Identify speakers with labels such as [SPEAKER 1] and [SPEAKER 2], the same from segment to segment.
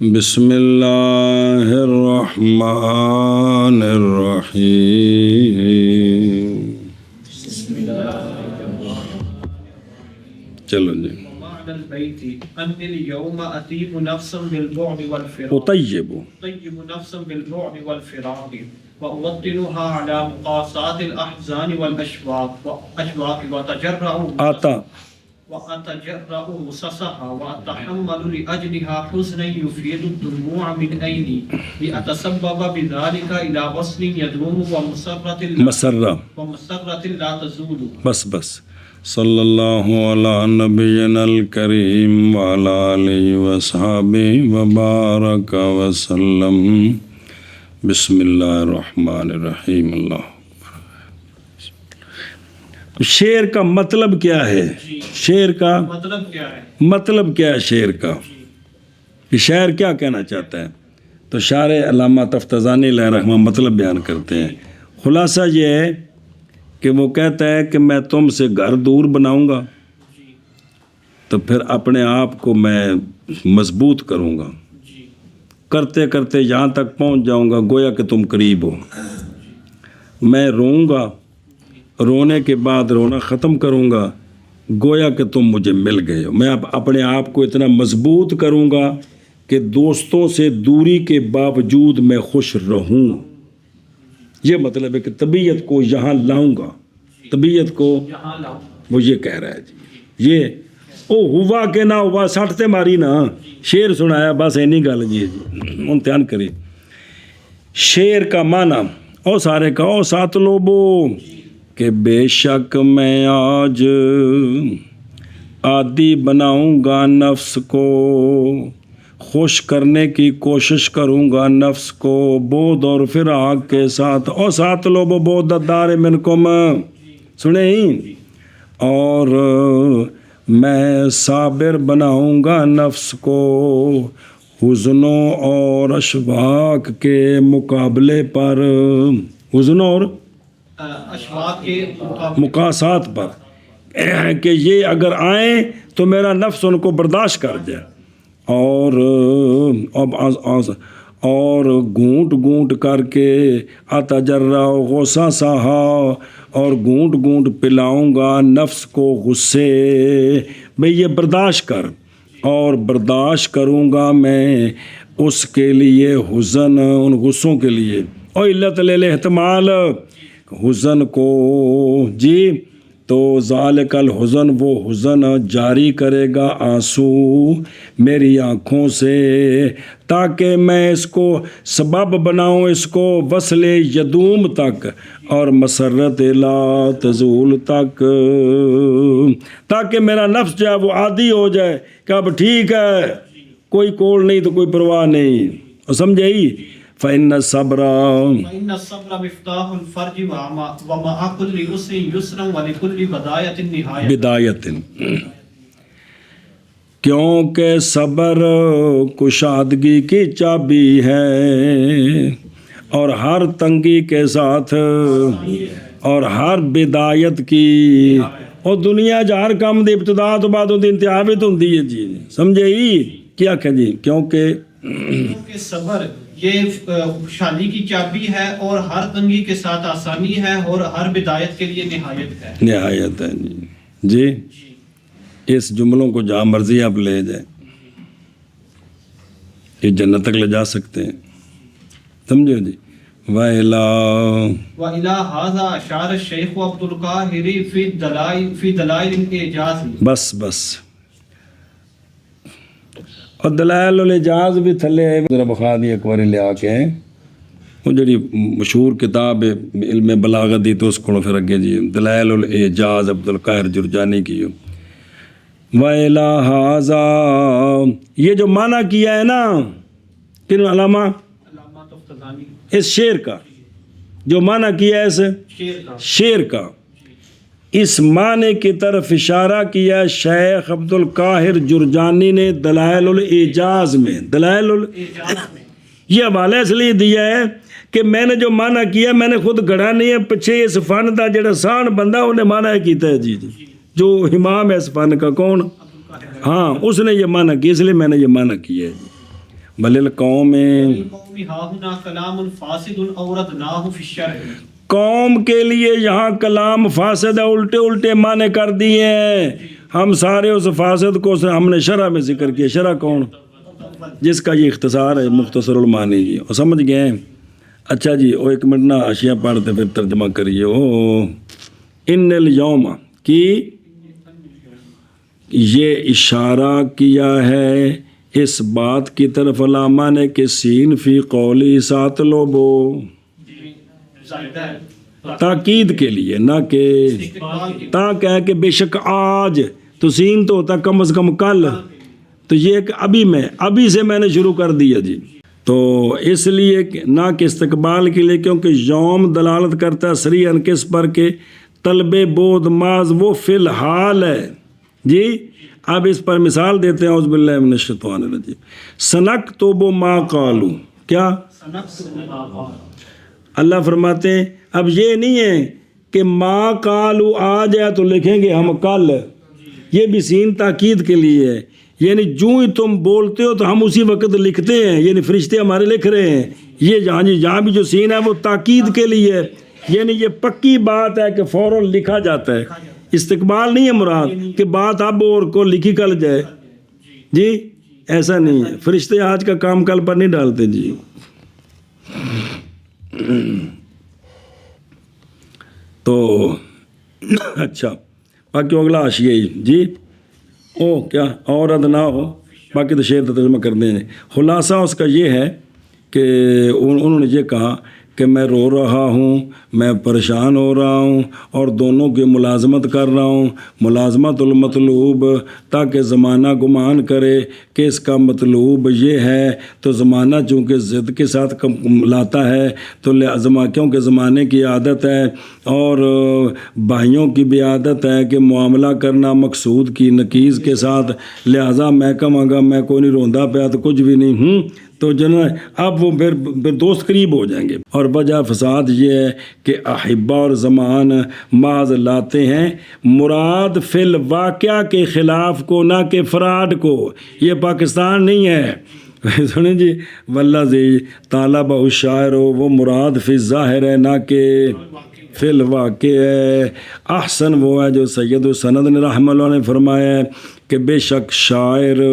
[SPEAKER 1] بسم اللہ الرحمن الرحیم. چلو جی. اطیب
[SPEAKER 2] نفسا بالبعد والفراق وأوطنها على مقاسات الأحزان والأشواق وأتجرأ غصصها وأتحمل لأجلها حزنا يفيد الدموع من عيني لأتسبب بذلك إلى وصل يدوم ومسرة لا تزول.
[SPEAKER 1] بس صلی اللہ علی نبینا الکریم وعلی آلہ وصحبہ وبارک وسلم. بسم اللہ الرحمن الرحیم. اللہ شعر کا مطلب کیا ہے؟ شعر کا مطلب کیا ہے؟ شعر کا شاعر کیا کہنا چاہتا ہے؟ تو شاعر علامہ تفتزانی علیہ رحمہ مطلب بیان کرتے ہیں. خلاصہ یہ ہے کہ وہ کہتا ہے کہ میں تم سے گھر دور بناؤں گا تو پھر اپنے آپ کو میں مضبوط کروں گا، کرتے کرتے یہاں تک پہنچ جاؤں گا گویا کہ تم قریب ہو. میں روؤں گا، رونے کے بعد رونا ختم کروں گا گویا کہ تم مجھے مل گئے ہو. میں اپنے آپ کو اتنا مضبوط کروں گا کہ دوستوں سے دوری کے باوجود میں خوش رہوں. یہ مطلب ہے کہ طبیعت کو یہاں لاؤں گا، طبیعت کو وہ یہ کہہ رہا ہے جی. یہ او ہوا کہ نہ ہوا سٹتے ماری نا شعر سنایا بس اینی گل جی امتحان کرے. شعر کا معنی او سارے کا او سات لوبو کہ بے شک میں آج عادی بناؤں گا نفس کو، خوش کرنے کی کوشش کروں گا نفس کو بود اور فراق کے ساتھ. او سات لوبو بود دار منکم سنیں. اور میں صابر بناؤں گا نفس کو حزنوں اور اشواق کے مقابلے پر، حزنوں اور
[SPEAKER 2] اشواق کے
[SPEAKER 1] مقاسات پر، کہ یہ اگر آئیں تو میرا نفس ان کو برداشت کر جائے. اور گھونٹ گھونٹ کر کے اتجرا غصہ سہا اور گھونٹ گھونٹ پلاؤں گا نفس کو غصے. بھئی یہ برداشت کر، اور برداشت کروں گا میں اس کے لیے حزن، ان غصوں کے لیے. اور علت الاحتمال حزن کو جی، تو ذالک الحزن وہ حزن جاری کرے گا آنسو میری آنکھوں سے تاکہ میں اس کو سبب بناؤں اس کو وصل یدوم تک اور مسرت لا تزول تک، تاکہ میرا نفس جو ہے وہ عادی ہو جائے کہ اب ٹھیک ہے کوئی کوڑ نہیں تو کوئی پرواہ نہیں. اور سمجھائی فإن الصبر
[SPEAKER 2] مفتاح الفرج ومع كل عسر يسرا ولكل بداية نهاية.
[SPEAKER 1] بدایت کیونکہ صبر کشادگی کی چابی ہے اور ہر تنگی کے ساتھ اور ہر بدایت کی، اور دنیا جہر کام دی ابتدا تو بعد دی انتہا بھی تو ہوندی ہے جی. سمجھے کیا کہ جی کیونکہ
[SPEAKER 2] صبر یہ خوشحالی کی چابی ہے اور ہر تنگی کے ساتھ آسانی ہے اور ہر بدایت کے لیے نہایت ہے.
[SPEAKER 1] نہایت ہے جی. اس جملوں کو جہاں مرضی آپ لے جائیں یہ جنت تک لے جا سکتے ہیں. سمجھو جی.
[SPEAKER 2] وَإِلَى هَذَا أَشَارَ الشَّيْخُ عبد القاہر فی دلائل الاعجاز.
[SPEAKER 1] بس اور دلائل الاعجاز بھی تھلے ذرا بخا دی ایک بار لیا کے وہ جڑی مشہور کتاب علم بلاغت دی تو اس کو پھر اگے جی دلائل الاعجاز عبد القاہر جرجانی کی. وَإِلَى هَذَا یہ جو معنی کیا ہے نا کن علامہ اس شعر کا جو معنی کیا ہے اس شعر کا، اس معنی کی طرف اشارہ کیا شیخ عبد القاہر جرجانی نے دلائل الاعجاز میں. دلائل یہ حوالہ اس لیے دیا ہے کہ میں نے جو معنی کیا میں نے خود گھڑا نہیں ہے، پیچھے اس فن کا جڑا سان بندہ انہیں معنی کیتا ہے جی جو امام ہے اس فن کا کون؟ ہاں اس نے یہ معنی کیا، اس لیے میں نے یہ معنی کیا ہے. بل القوم
[SPEAKER 2] القوم ہاہنا کلام فاسد اوردناہ فی الشرع،
[SPEAKER 1] قوم کے لیے یہاں کلام فاسد ہے، الٹے الٹے معنی کر دیے ہیں، ہم سارے اس فاسد کو ہم نے شرح میں ذکر کیا. شرح کون؟ جس کا یہ اختصار ہے مختصر المعانی جی، اور سمجھ گئے ہیں. اچھا جی، وہ ایک منٹ نا اشیاء پڑھتے پھر ترجمہ کریے. او ان الیوم کی یہ اشارہ کیا ہے اس بات کی طرف علامہ نے کہ سین فی قولی سات لوبو،
[SPEAKER 2] زائدہ ہے
[SPEAKER 1] تاکید کے لیے، نہ کہ
[SPEAKER 2] استقبال کی
[SPEAKER 1] تا کہہ کہ بے شک آج، تو سین تو ہوتا کم از کم کل، تو یہ کہ ابھی سے میں نے شروع کر دیا جی. تو اس لیے نہ کہ استقبال کے لیے، کیونکہ یوم دلالت کرتا ہے صریحاً کس پر کہ طلب بود ماض وہ فی الحال ہے جی. اب اس پر مثال دیتے ہیں، اعوذ باللہ من الشیطان الرجیم. سنکتب ما قالو، کیا اللہ فرماتے ہیں اب یہ نہیں ہے کہ ما قالو آ جائے تو لکھیں گے ہم کل، یہ بھی سین تاکید کے لیے ہے، یعنی جو ہی تم بولتے ہو تو ہم اسی وقت لکھتے ہیں، یعنی فرشتے ہمارے لکھ رہے ہیں. یہ جہاں جی جہاں بھی جو سین ہے وہ تاکید کے لیے ہے، یعنی یہ پکی بات ہے کہ فوراً لکھا جاتا ہے. استقبال نہیں ہے مراد کہ بات اب اور کو لکھی کل جائے جی، ایسا نہیں ہے. فرشتے آج کا کام کل پر نہیں ڈالتے جی. تو اچھا باقی اگلا حاشیہ جی. او کیا اور ادنا ہو، باقی تو شعر ترجمہ کر دیں. خلاصہ اس کا یہ ہے کہ انہوں نے یہ کہا کہ میں رو رہا ہوں، میں پریشان ہو رہا ہوں، اور دونوں کی ملازمت کر رہا ہوں. ملازمت المطلوب، تاکہ زمانہ گمان کرے کہ اس کا مطلوب یہ ہے، تو زمانہ چونکہ ضد کے ساتھ لاتا ہے تو کیونکہ زمانے کی عادت ہے اور بھائیوں کی بھی عادت ہے کہ معاملہ کرنا مقصود کی نقیز کے ساتھ، لہٰذا میں کہوں گا میں کوئی نہیں روندا پیا تو کچھ بھی نہیں ہوں، تو اب وہ پھر دوست قریب ہو جائیں گے. اور وجہ فساد یہ ہے کہ احبہ اور زمان معاذ لاتے ہیں مراد فی الواقعہ کے خلاف کو، نہ کہ فراڈ کو. یہ پاکستان نہیں ہے، سنیں جی. والذی طالب الشاعر، وہ مراد فی الظاہر ہے نہ کہ فی الواقع ہے. احسن وہ ہے جو سید السند نے رحمہ اللہ نے فرمایا ہے کہ بے شک شاعر،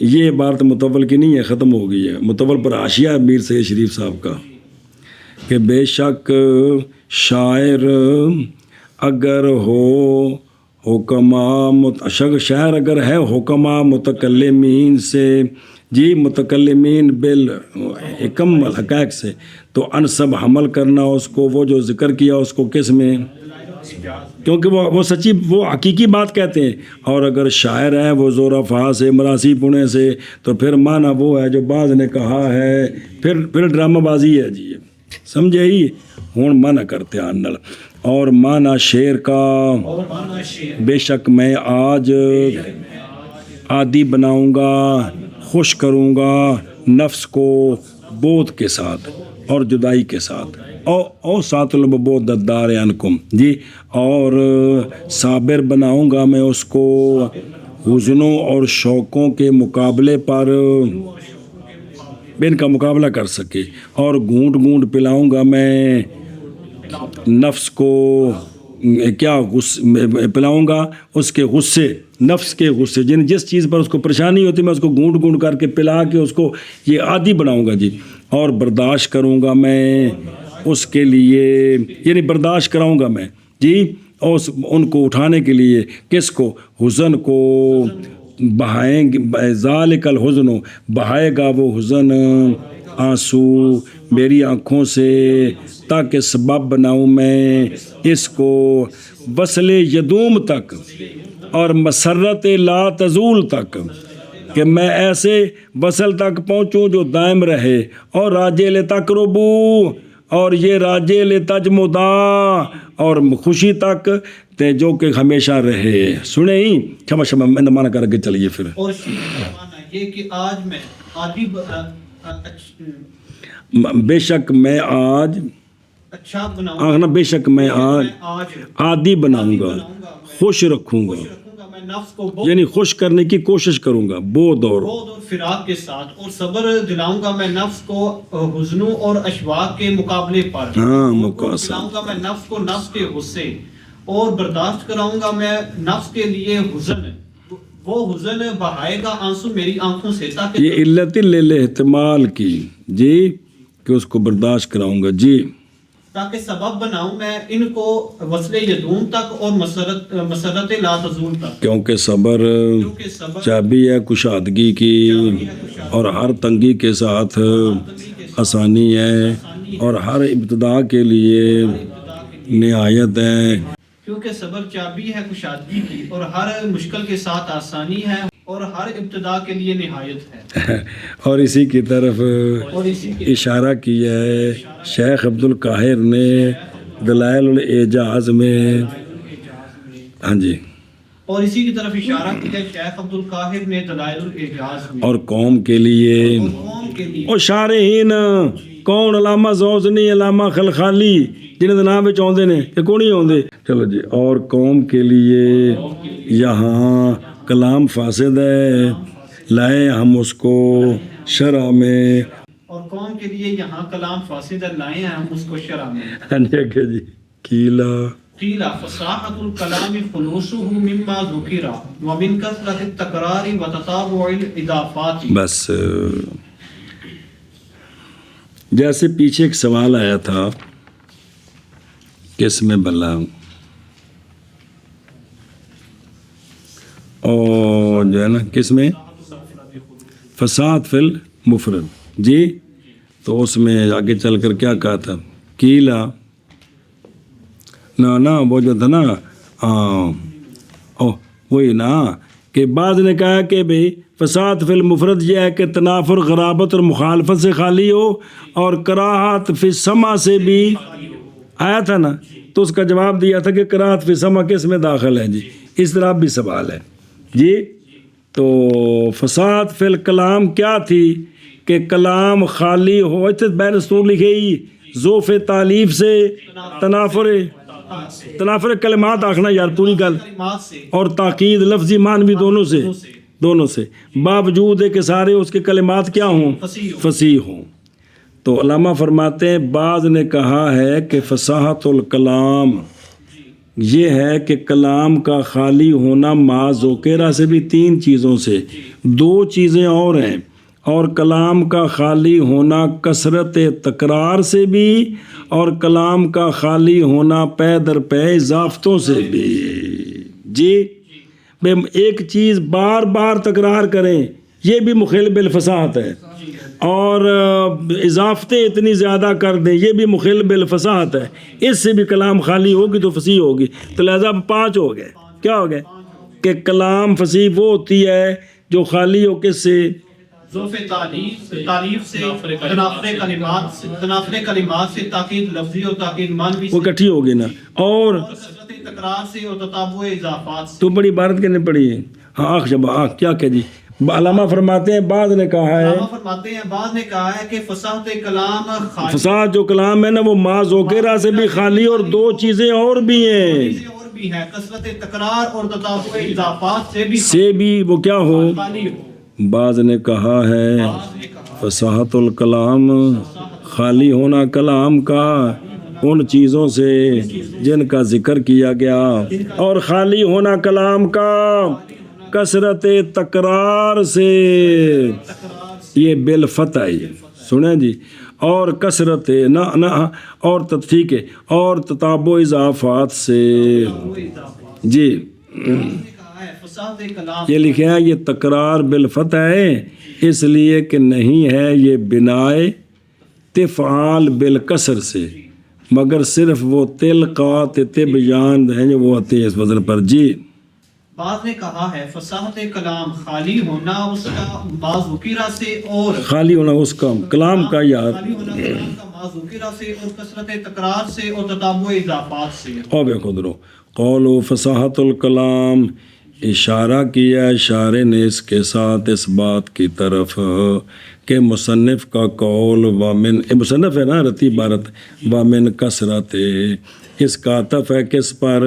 [SPEAKER 1] یہ عبارت مطول کی نہیں ہے، ختم ہو گئی ہے، مطول پر حاشیہ ہے میر سید شریف صاحب کا، کہ بے شک شاعر اگر ہو حکماء، شاعر اگر ہے حکماء متکلمین سے جی، متکلمین بالحکم الحقائق سے، تو انسب حمل کرنا اس کو، وہ جو ذکر کیا اس کو کس میں، کیونکہ وہ سچی، وہ حقیقی بات کہتے ہیں. اور اگر شاعر ہے وہ زورفا سے، مراسی پونے سے، تو پھر معنی وہ ہے جو بعض نے کہا ہے، پھر ڈرامہ بازی ہے جی. سمجھے ہی ہوں معنی کرتے ہیں نل. اور معنی شعر کا، بے شک میں آج عادی بناؤں گا، خوش کروں گا نفس کو بود کے ساتھ اور جدائی کے ساتھ، او سات البود دار انکم جی، اور صابر بناؤں گا میں اس کو حزنوں اور شوقوں کے مقابلے پر، ان کا مقابلہ کر سکے. اور گھونٹ گھونٹ پلاؤں گا میں نفس کو، کیا پلاؤں گا اس کے غصے، نفس کے غصے، جس چیز پر اس کو پریشانی ہوتی میں اس کو گھونٹ گھونٹ کر کے پلا کے اس کو یہ عادی بناؤں گا جی. اور برداشت کروں گا میں اس کے لیے، یعنی برداشت کراؤں گا میں جی، اور ان کو اٹھانے کے لیے، کس کو، حزن کو بہائیں گے، ذالک الحزن، بہائے گا وہ حزن، آنسو میری آنکھوں سے، تاکہ سبب بناؤں میں اس کو وصل یدوم تک اور مسرت لا تزول تک، کہ میں ایسے وصل تک پہنچوں جو دائم رہے. اور راجے لے تقربو، اور یہ راجے لے تجمدا، اور خوشی تک جو کہ ہمیشہ رہے. سنیں ہی شمع مانا کر کے چلیے پھر.
[SPEAKER 2] اور یہ کہ آج میں عادی
[SPEAKER 1] بے شک میں آج
[SPEAKER 2] اچھا بناؤں گا،
[SPEAKER 1] بے شک میں آج عادی بناؤں گا، خوش رکھوں گا.
[SPEAKER 2] میں نفس کو بغض
[SPEAKER 1] یعنی خوش کرنے کی کوشش کروں گا، بود اور
[SPEAKER 2] اور فراق کے ساتھ، اور صبر دلاؤں گا میں نفس کو حزنوں اور اشواق کے مقابلے پر،
[SPEAKER 1] ہاں،
[SPEAKER 2] اور دلاؤں گا میں نفس کو نفس کے غصے، اور برداشت کراؤں گا میں نفس کے لیے حزن، وہ حزن بہائے گا آنسو میری آنکھوں سے، تاکہ
[SPEAKER 1] یہ علت الاحتمال کی جی کہ اس کو برداشت کراؤں گا جی،
[SPEAKER 2] تاکہ سبب بناؤں میں ان کو وصل یدوم تک اور مسرت لا تزول تک،
[SPEAKER 1] کیونکہ صبر
[SPEAKER 2] کیونکہ صبر
[SPEAKER 1] چابی ہے کشادگی کی، اور ہر تنگی کے ساتھ آسانی ہے، اور ہر ابتدا کے لیے نہایت ہے۔
[SPEAKER 2] کیونکہ صبر چابی ہے کشادگی کی، اور ہر مشکل کے ساتھ آسانی ہے، اور ہر ابتدا کے لیے نہایت ہے۔
[SPEAKER 1] اور اسی کی طرف
[SPEAKER 2] اور اسی کے
[SPEAKER 1] اشارہ کیا ہے شیخ عبد القاہر نے دلائل الاعجاز میں، ہاں جی،
[SPEAKER 2] اور اسی کی طرف اشارہ کیا شیخ عبد القاہر نے دلائل الاعجاز میں،
[SPEAKER 1] اور قوم کے لیے،
[SPEAKER 2] اور قوم کے لیے،
[SPEAKER 1] اور شارحین کون؟ علامہ زوزنی، علامہ خلخالی، جنہیں نام میں آتے ہیں کہ کون ہی آتے، چلو جی، اور قوم کے لیے یہاں کلام فاسد ہے، لائے ہم اس کو شرع میں،
[SPEAKER 2] اور قوم کے لیے یہاں کلام فاسد لائے ہیں ہم اس کو شرع میں۔
[SPEAKER 1] جی کیلا
[SPEAKER 2] قیل فصاحت الکلام خلوصہ مما ذکر ومن کثرت التکرار وتتابع الاضافات۔
[SPEAKER 1] بس جیسے پیچھے ایک سوال آیا تھا کس میں بلا، اور جو ہے نا کس میں فساد فی المفرد جی، تو اس میں آگے چل کر کیا کہا تھا، کیلا نا وہ جو تھا نا وہی نا کہ بعض نے کہا کہ بھئی فساد فی المفرد یہ ہے کہ تنافر، غرابت اور مخالفت سے خالی ہو، اور کراہت فی السمع سے بھی آیا تھا نا، تو اس کا جواب دیا تھا کہ کراہت فی السمع کس میں داخل ہے جی، اس طرح بھی سوال ہے جی۔ تو فساد فی الکلام کیا تھی کہ کلام خالی ہو، اتنے بین سطور لکھے ہی ذوف تعلیف سے تنافر کلمات آخنا یار پوری گل، اور تاکید لفظی معنوی دونوں سے باوجود ہے کہ سارے اس کے کلمات کیا ہوں، فصیح ہوں۔ تو علامہ فرماتے ہیں بعض نے کہا ہے کہ فصاحت الکلام یہ ہے کہ کلام کا خالی ہونا ما ذکر سے بھی تین چیزوں سے، دو چیزیں اور ہیں، اور کلام کا خالی ہونا کثرت تکرار سے بھی، اور کلام کا خالی ہونا پے در پے اضافتوں سے بھی جی۔ ایک چیز بار بار تکرار کریں یہ بھی مخل بالفصاحت ہے، اور اضافتیں اتنی زیادہ کر دیں یہ بھی مخل بالفصاحت ہے، اس سے بھی کلام خالی ہوگی تو فصیح ہوگی۔ تو لہذا 5 ہو گئے، کیا ہو گئے کہ کلام فصیح وہ ہوتی ہے جو خالی ہو کس سے،
[SPEAKER 2] ذوف تعلیف سے، تنافر کلمات سے، تاکید لفظی اور تاکید معنوی
[SPEAKER 1] وہ
[SPEAKER 2] سے،
[SPEAKER 1] کٹھی ہوگی نا، اور
[SPEAKER 2] کثرت تکرار سے، اور تتابع اضافات سے۔
[SPEAKER 1] تو بڑی عبارت کہنے پڑی ہے، ہاں کیا کہ جی علامہ فرماتے ہیں بعض نے کہا ہے،
[SPEAKER 2] علامہ فرماتے ہیں بعض نے کہا ہے کہ فصاحت کلام خالی
[SPEAKER 1] فساد جو کلام ہے نا وہ ما ذکر سے بھی خالی، اور دو چیزیں اور بھی ہیں،
[SPEAKER 2] اور بھی ہے، کثرت تکرار اور تتابع اضافات سے بھی
[SPEAKER 1] وہ کیا ہو۔
[SPEAKER 2] خالی ہو۔
[SPEAKER 1] بعض نے کہا ہے
[SPEAKER 2] بعض نے کہا
[SPEAKER 1] فصاحت الکلام خالی ہونا کلام کا ان چیزوں سے جن کا ذکر کیا گیا، اور خالی ہونا کلام کا کثرت تکرار سے، یہ بالفتح ہے سنیں جی، اور کثرت نہ اور ٹھیک ہے، اور تتابع اضافات سے جی۔ یہ لکھا ہے یہ تکرار بالفتح ہے اس لیے کہ نہیں ہے یہ بنائے تفعال بالکسر سے، مگر صرف وہ تلقات تبیان ہیں جو وہ آتے ہیں اس وزن پر جی۔
[SPEAKER 2] بعض نے کہا ہے فصاحت کلام خالی ہونا اس کا ما ذکر سے، اور
[SPEAKER 1] خالی ہونا اس کا کلام کا یار،
[SPEAKER 2] خالی ہونا کلام کا ما ذکر سے، اور کثرت تکرار سے، اور تتابع اضافات سے۔
[SPEAKER 1] اور دیکھو درو قول و فصاحت الکلام، اشارہ کیا اشارے نے اس کے ساتھ اس بات کی طرف کہ مصنف کا قول ومن، مصنف ہے نا رتی عبارت، ومن کثرت، اس کا عطف ہے کس پر،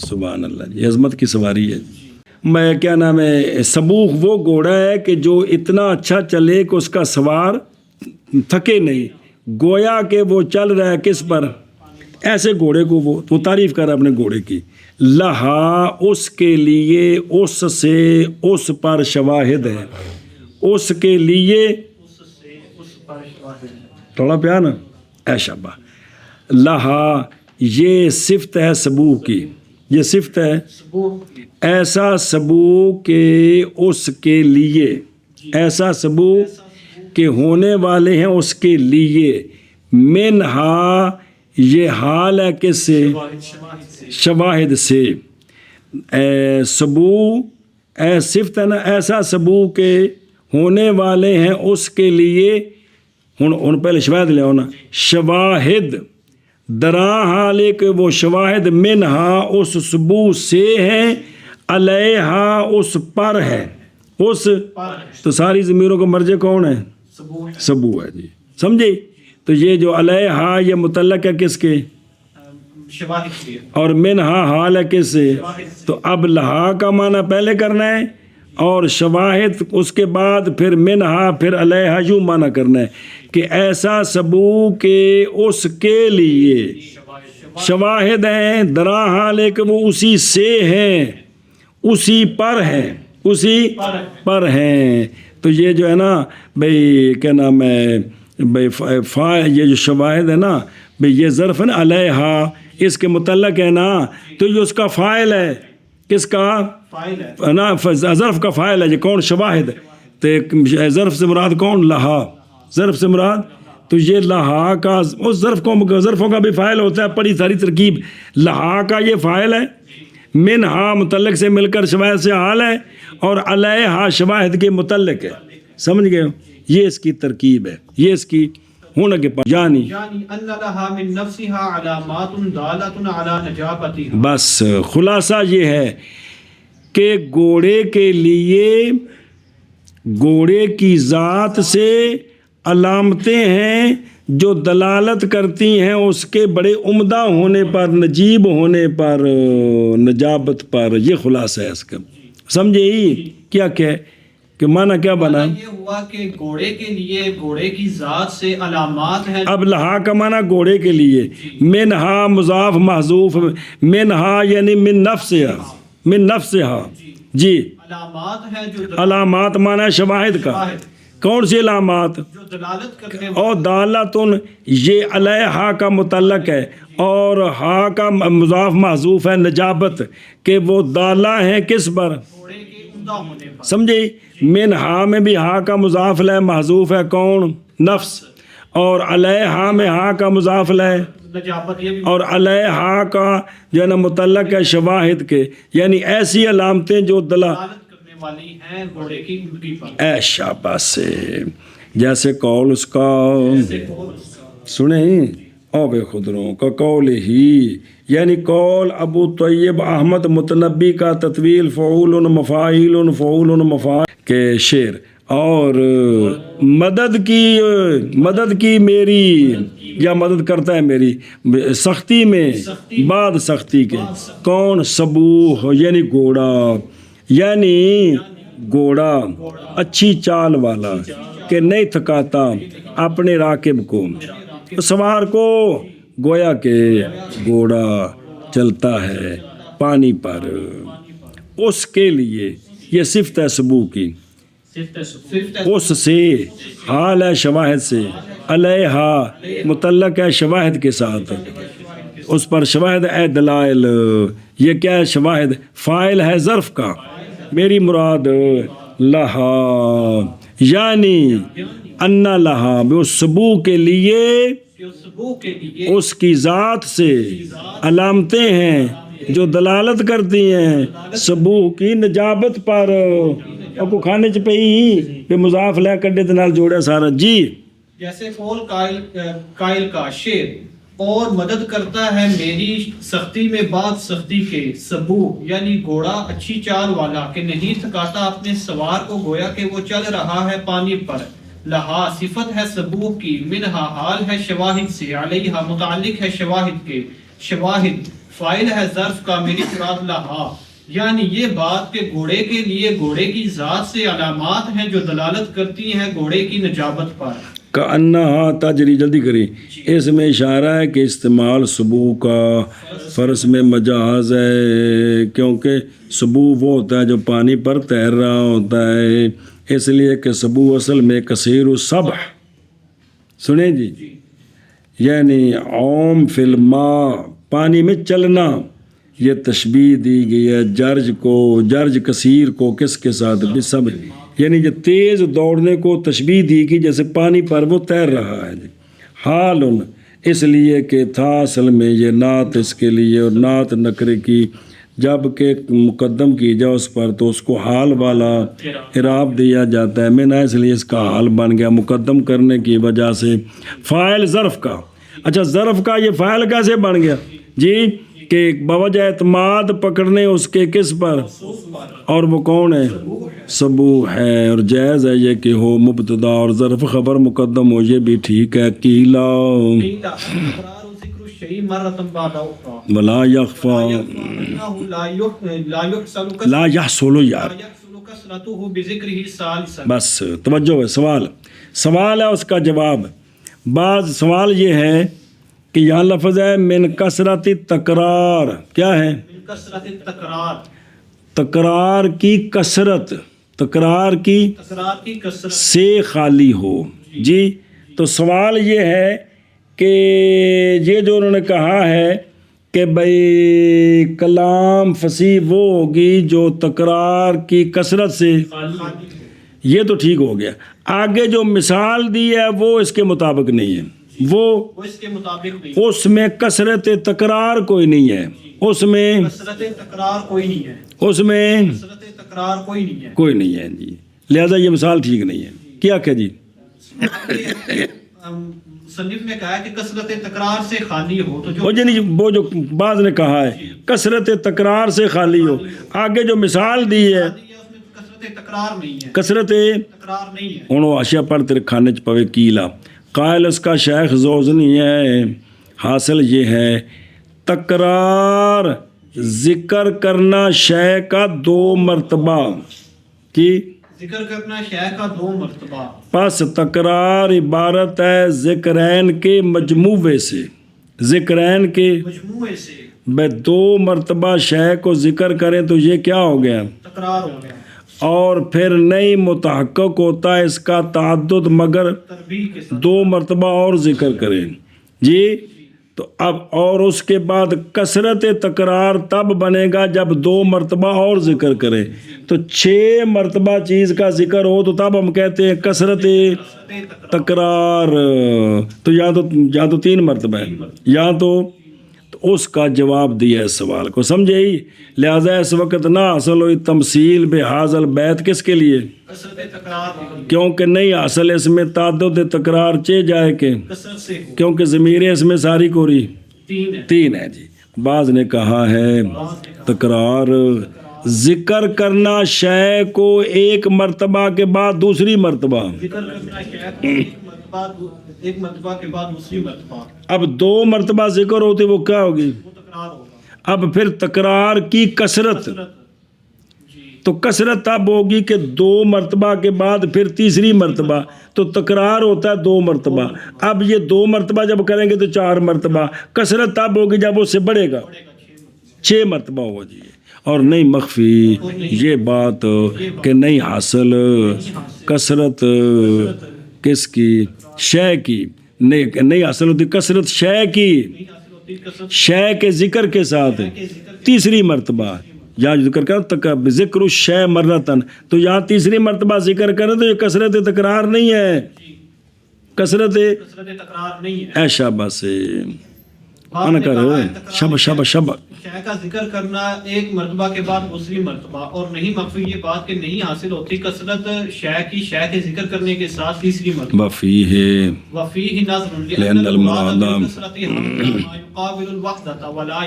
[SPEAKER 1] سبحان اللہ، یہ عظمت کی سواری ہے۔ میں کیا نام ہے، سبوخ وہ گھوڑا ہے کہ جو اتنا اچھا چلے کہ اس کا سوار تھکے نہیں، گویا کہ وہ چل رہا ہے کس پر، ایسے گھوڑے کو وہ تعریف کر رہا ہے اپنے گھوڑے کی۔ لہا اس کے لیے، اس سے اس پر شواہد ہے، اس کے لیے تھوڑا پیار نا اے شابہ، لہا یہ صفت ہے سبو کی، یہ صفت ہے ایسا سبو کہ اس کے لیے، ایسا سبو کہ ہونے والے ہیں اس کے لیے، منہا یہ حال ہے کس سے، شواہد سے، سبو اے صفت ہے نا، ایسا سبو کہ ہونے والے ہیں اس کے لیے، ہن پہلے شواہد لے ہونا، شواہد درا حال کہ وہ شواہد منہا اس سبو سے ہیں، علیہا اس پر ہے، اس تو ساری ضمیروں کا مرجع کون ہے، سبو ہے جی، سمجھے؟ تو یہ جو علیہا یہ متعلق ہے کس کے، اور منہا حال ہے کس سے، تو اب لہا کا معنی پہلے کرنا ہے اور شواہد اس کے بعد پھر منہا پھر علیہا یوں معنی کرنا ہے کہ ایسا سبو کہ اس کے لیے شواہد ہیں، درا حال ہے کہ وہ اسی سے ہیں، اسی پر ہیں، اسی پر ہیں۔ تو یہ جو ہے نا بھئی کیا نام ہے بھئی یہ جو شواہد ہے نا بھئی یہ ظرف ہے نا علیہا، اس کے متعلق ہے نا، تو یہ اس کا فاعل ہے، کس کا نا، ظرف کا فاعل ہے، یہ کون، شواہد، تو ظرف سے مراد کون، لہا، ظرف سے مراد، تو یہ لہا کا اس ظرفوں کا بھی فاعل ہوتا ہے، بڑی ساری ترکیب، لہا کا یہ فاعل ہے، منہا متعلق سے مل کر شواہد سے حال ہے، اور علیہا شواہد کے متعلق ہے، سمجھ گئے؟ یہ اس کی ترکیب ہے، یہ اس کی ہونے کے پاس یعنی
[SPEAKER 2] ان لہا من نفسها علامات دالۃ علی نجابتها،
[SPEAKER 1] بس خلاصہ یہ ہے کہ گھوڑے کے لیے، گھوڑے کی ذات سے علامتیں ہیں جو دلالت کرتی ہیں اس کے بڑے عمدہ ہونے پر، نجیب ہونے پر، نجابت پر، یہ خلاصہ ہے اس کا، سمجھے ہی کیا کہ معنی کیا بنا،
[SPEAKER 2] یہ ہوا کہ گھوڑے کے لیے گھوڑے کی ذات سے علامات ہیں۔
[SPEAKER 1] اب لہا کا معنی گھوڑے کے لیے، منہا مضاف محذوف، منہا یعنی من نفسہا، من نفسہا جی،
[SPEAKER 2] علامات ہیں جو
[SPEAKER 1] علامات معنی ہے شواہد کا، کون سی علامات،
[SPEAKER 2] جو دلالت کرنے
[SPEAKER 1] اور دالتن یہ علیہا کا متعلق ہے، اور ہا کا مضاف محذوف ہے نجابت، کہ وہ دالہ ہیں کس پر،
[SPEAKER 2] گھوڑے کے عمدہ ہونے پر،
[SPEAKER 1] سمجھے؟ من ہا میں بھی ہا کا مضاف لہ محذوف ہے کون، نفس، اور علیہا میں ہا کا مضاف لہ،
[SPEAKER 2] نجابت، یہ بھی
[SPEAKER 1] اور علیہا کا جو ہے نا متعلق ہے شواہد کے، یعنی ایسی علامتیں جو
[SPEAKER 2] دلالت کرنے والی ہیں گھوڑے کی عمدگی پر،
[SPEAKER 1] اے شاباش سے، جیسے قول اس کا سنیں، او بے خدروں کا قول ہی، یعنی قول ابو طیب احمد متنبی کا تطویل فعول مفاعیل فعول مفاعل کے شعر، اور مدد کی میری، یا مدد کرتا ہے میری سختی میں بعد سختی کے، کون، سبوح یعنی گھوڑا، یعنی گھوڑا اچھی چال والا کہ نہیں تھکاتا اپنے راکب کو، سوار کو، گویا کہ گھوڑا چلتا ہے پانی پر، اس کے لیے یہ صفت ہے سبو کی، اس سے حال ہے شواہد سے، علیہا متعلق ہے شواہد کے ساتھ، اس پر شواہد اے دلائل، یہ کیا ہے شواہد، فاعل ہے ظرف کا، میری مراد لہا، یعنی ان لہا وہ سبو کے لیے، اس کی ذات سے علامتیں ہیں جو دلالت کرتی ہیں سبو کی نجابت پر، اور کو کھانے چ پئی پہ مضاف لے کڈے دے نال جوڑیا سارا جی،
[SPEAKER 2] جیسے قول قائل کا شعر، اور مدد کرتا ہے میری سختی میں بعد سختی کے، سبو یعنی گھوڑا اچھی چال والا کہ نہیں تھکاتا اپنے سوار کو، گویا کہ وہ چل رہا ہے پانی پر، لہا صفت ہے سبو کی، منہا حال ہے شواہد سے، علیہا متعلق ہے شواہد کے، شواہد فائل ہے ظرف کا میری مراد لہا، یعنی یہ بات کہ گھوڑے کے لیے گھوڑے کی ذات سے علامات ہیں جو دلالت کرتی ہیں گھوڑے کی نجابت پر.
[SPEAKER 1] کأنہا تجری، جلدی کری، اس میں اشارہ ہے کہ استعمال سبو کا فرس میں مجاز ہے، کیونکہ سبو وہ ہوتا ہے جو پانی پر تیر رہا ہوتا ہے، اس لیے کہ سبو اصل میں کثیر السبح، سنیں جی، یعنی عوم فی الماء، پانی میں چلنا. یہ تشبیہ دی گئی ہے جرج کو، جرج کثیر کو کس کے ساتھ؟ بسب، یعنی جو تیز دوڑنے کو تشبیہ دی گئی جیسے پانی پر وہ تیر رہا ہے. حال اس لیے کہ تھا اصل میں یہ نعت اس کے لیے، اور نعت نکرے کی جب کہ مقدم کی جائے اس پر تو اس کو حال والا اعراب دیا جاتا ہے. میں نہ اس لیے اس کا حال بن گیا مقدم کرنے کی وجہ سے. فاعل ظرف کا، اچھا ظرف کا یہ فاعل کیسے بن گیا جی؟ کہ بوجہ اعتماد پکڑنے اس کے کس پر، اور وہ کون ہے؟ سبو ہے. اور جائز ہے یہ کہ ہو مبتدا اور ظرف خبر مقدم ہو، یہ بھی ٹھیک ہے. قیلا ولا یخفا لا یحصل، یار بس توجہ ہے. سوال ہے، اس کا جواب. بعض سوال یہ ہے کہ یہاں لفظ ہے من کثرت تکرار، کیا ہے؟ تکرار کی کثرت، تکرار کی سے خالی ہو جی. تو سوال یہ ہے کہ یہ جو انہوں نے کہا ہے کہ بھئی کلام فصیح وہ ہوگی جو تکرار کی کثرت سے، یہ تو ٹھیک ہو گیا. آگے جو مثال دی ہے وہ اس کے مطابق نہیں ہے، وہ
[SPEAKER 2] اس کے مطابق نہیں،
[SPEAKER 1] اس میں کثرت تکرار کوئی نہیں ہے، اس میں
[SPEAKER 2] کثرت تکرار کوئی نہیں ہے،
[SPEAKER 1] اس میں
[SPEAKER 2] کثرت تکرار کوئی نہیں ہے،
[SPEAKER 1] کوئی نہیں ہے جی. لہذا یہ مثال ٹھیک نہیں ہے. کیا کہ جی
[SPEAKER 2] مصنف نے کہا کہ کثرت تکرار سے خالی ہو، تو
[SPEAKER 1] وہ جو بعض نے کہا ہے کثرت تکرار سے خالی ہو، آگے جو مثال دی ہے
[SPEAKER 2] کثرت تکرار نہیں ہے،
[SPEAKER 1] کثرت
[SPEAKER 2] تکرار نہیں ہے.
[SPEAKER 1] انہوں اشیاء پر تیرے کھانے چ پوے کیلا. قائل اس کا شیخ زوزنی ہے. حاصل یہ ہے تکرار ذکر کرنا شے کا دو مرتبہ کی،
[SPEAKER 2] ذکر کرنا شے کا دو مرتبہ.
[SPEAKER 1] پس تکرار عبارت ہے ذکرین کے مجموعے سے، ذکرین کے
[SPEAKER 2] مجموعے سے
[SPEAKER 1] بے دو مرتبہ شے کو ذکر کریں تو یہ کیا ہو گیا؟
[SPEAKER 2] تکرار ہو گیا.
[SPEAKER 1] اور پھر نہیں متحقق ہوتا ہے اس کا تعدد مگر
[SPEAKER 2] تربیح کے ساتھ
[SPEAKER 1] دو مرتبہ اور ذکر کریں جی. تو اب اور اس کے بعد کثرت تکرار تب بنے گا جب دو مرتبہ اور ذکر کریں. تو 6 مرتبہ چیز کا ذکر ہو تو تب ہم کہتے ہیں کثرت تکرار. تو یا تو 3 مرتبہ ہے، یا تو اس کا جواب دیا اس سوال کو، سمجھے ہی. لہذا اس وقت نہ حاصل ہوئی تمثیل بحاظ البیت کس کے لیے؟
[SPEAKER 2] کثرت تکرار
[SPEAKER 1] کیونکہ نہیں حاصل اس میں تعدد تکرار چے جائے کہ
[SPEAKER 2] کثرت سے ہو.
[SPEAKER 1] کیونکہ ضمیر اس میں ساری کوری
[SPEAKER 2] 3
[SPEAKER 1] ہے جی. بعض نے کہا ہے تکرار ذکر کرنا شے کو ایک مرتبہ کے بعد دوسری مرتبہ،
[SPEAKER 2] ذکر کرنا شے کو ایک مرتبہ کے بعد دوسری مرتبہ.
[SPEAKER 1] اب 2 مرتبہ ذکر ہوتے وہ کیا ہوگی؟
[SPEAKER 2] وہ تکرار ہوگا.
[SPEAKER 1] اب پھر تکرار کی کثرت، تو کثرت تب ہوگی کہ 2 مرتبہ کے بعد پھر تیسری مرتبہ، تو تکرار ہوتا ہے 2 مرتبہ. اب یہ 2 مرتبہ جب کریں گے تو 4 مرتبہ. کثرت تب ہوگی جب اس سے بڑھے گا، 6 مرتبہ ہوگا جی. اور نہیں مخفی یہ بات کہ نہیں حاصل کثرت کس کی؟ شے کی. نہیں حاصل ہوتی کثرت شے کی، شے کے ذکر کے ساتھ تیسری مرتبہ. یہاں ذکر کر ذکر الشے مرتن، تو یہاں تیسری مرتبہ ذکر کریں تو یہ کثرت تکرار نہیں ہے، کثرت
[SPEAKER 2] تکرار نہیں ہے.
[SPEAKER 1] ایشا بس ان کر شب شب شب
[SPEAKER 2] شے کا ذکر کرنا ایک مرتبہ کے بعد دوسری مرتبہ. اور نہیں مخفی یہ بات کہ نہیں حاصل ہوتی کثرت شے کی، شے کے ذکر کرنے کے ساتھ تیسری مرتبہ.
[SPEAKER 1] وفی ہے
[SPEAKER 2] وفیہ نظر
[SPEAKER 1] لأن المراد
[SPEAKER 2] يقابل الوحدة ولا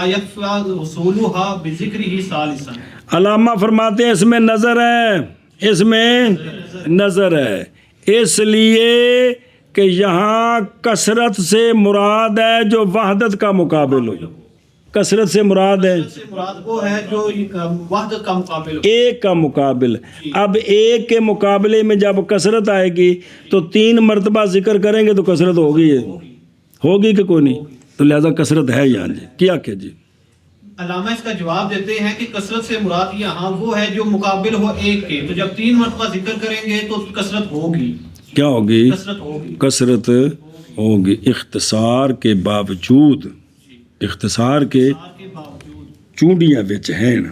[SPEAKER 2] يخفى وصولها بذكره ثالثا.
[SPEAKER 1] علامہ فرماتے ہیں اس میں نظر ہے، اس میں نظر ہے، اس لیے کہ یہاں کثرت سے مراد ہے جو وحدت کا مقابل ہو. کثرت سے مراد ہے
[SPEAKER 2] سے مراد وہ ہے جو وحدت کا مقابل ہو.
[SPEAKER 1] ایک کا مقابل. اب ایک کے مقابلے میں جب کثرت آئے گی تو 3 مرتبہ ذکر کریں گے تو کثرت ہوگی ہوگی کہ کوئی نہیں. تو لہذا کثرت ہے یہاں. جی کیا کہ جی
[SPEAKER 2] علامہ اس کا جواب دیتے ہیں کہ کثرت سے مراد یہاں وہ ہے جو مقابل ہو ایک کے. تو جب 3 مرتبہ ذکر کریں گے تو کثرت ہوگی.
[SPEAKER 1] کیا ہوگی؟
[SPEAKER 2] کثرت ہوگی.
[SPEAKER 1] کثرت ہوگی. اختصار کے باوجود اختصار کے چونڈیاں بچ ہیں نا.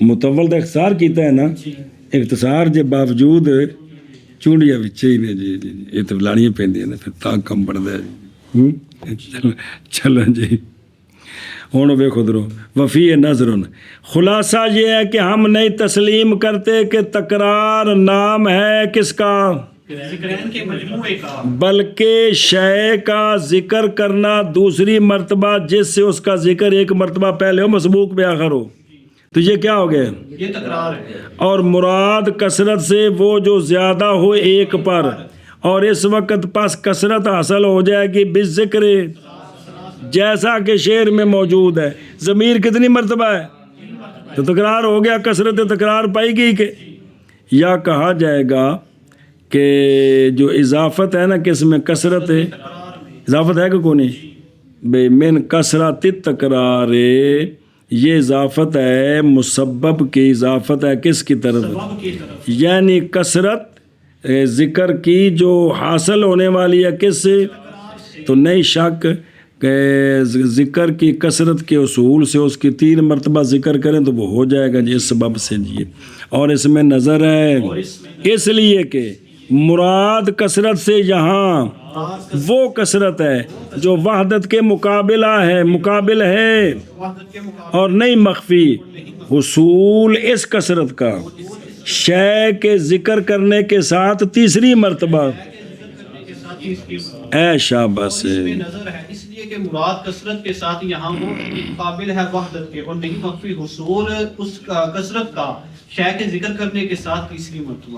[SPEAKER 1] متول تو اختصار کیتا ہے نا. اختصار کے باوجود چونڈیاں بچ ہی نے. جی جی یہ تو لانیاں پیندیاں نے پھر تا کم بڑھتا ہے. چلو جی ہوں ویکھو درو وفی نظر. خلاصہ یہ ہے کہ ہم نہیں تسلیم کرتے کہ تکرار نام ہے کس کا،
[SPEAKER 2] ذکرین کے مجموعے کا،
[SPEAKER 1] بلکہ شے کا ذکر کرنا دوسری مرتبہ جس سے اس کا ذکر ایک مرتبہ پہلے ہو مسبوق بے آخر ہو. تو یہ کیا ہو گیا؟
[SPEAKER 2] یہ تکرار ہے. اور
[SPEAKER 1] مراد کثرت سے وہ جو زیادہ ہو ایک پر، اور اس وقت پس کثرت حاصل ہو جائے گی بالذکر جیسا کہ شعر میں موجود ہے. ضمیر کتنی مرتبہ ہے؟ تو تکرار ہو گیا. کثرت تکرار پائی گئی کہ یا کہا جائے گا کہ جو اضافت ہے نا کس میں کثرت ہے، اضافت ہے کہ کوئی نہیں بے من کثرت تکرار، یہ اضافت ہے مسبب کی اضافت ہے کس کی طرف؟ یعنی کثرت ذکر کی جو حاصل ہونے والی ہے کس سے؟ تو نہیں شک کہ ذکر کی کثرت کے اصول سے اس کی 3 مرتبہ ذکر کریں تو وہ ہو جائے گا جی اس سبب سے. جی اور اس میں نظر ہے اس لیے کہ مراد کثرت سے یہاں وہ کثرت ہے جو وحدت کے مقابل ہے اور نہیں مخفی. حصول اس کثرت کا شے کے ذکر کرنے کے ساتھ تیسری مرتبہ اے شاباش
[SPEAKER 2] نظر ہے اس لیے کہ مراد کثرت کے ساتھ یہاں وہ مقابل ہے وحدت کے اور نہیں مخفی. حصول اس کا کثرت کا شے کے ذکر کرنے کے ساتھ تیسری مرتبہ.